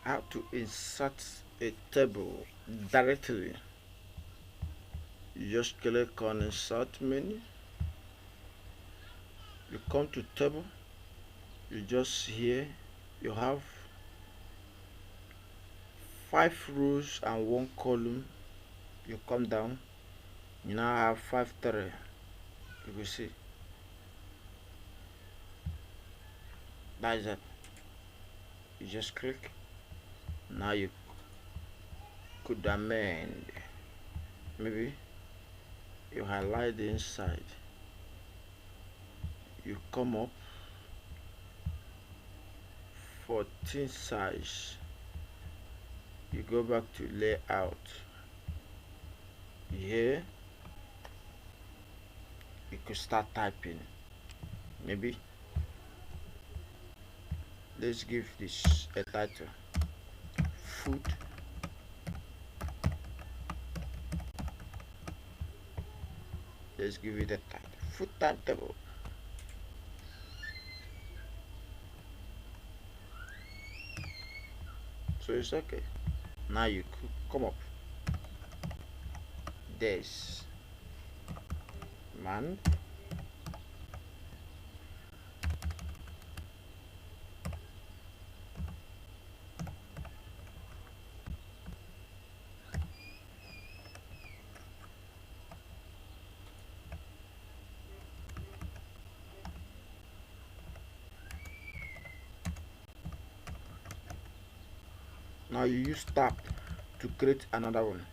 how to insert a table directly. You just click on insert menu, you come to table, you just here you have 5 rows and 1 column. You come down, you now have 5 3. You will see that is it. You just click. Now you could amend. Maybe you highlight the inside, you come up 14 size, you go back to layout. Here you could start typing. Maybe let's give this a title, food. Let's give it a title, food timetable. So it's okay. Now you could come up this man. Now you use tab to create another one.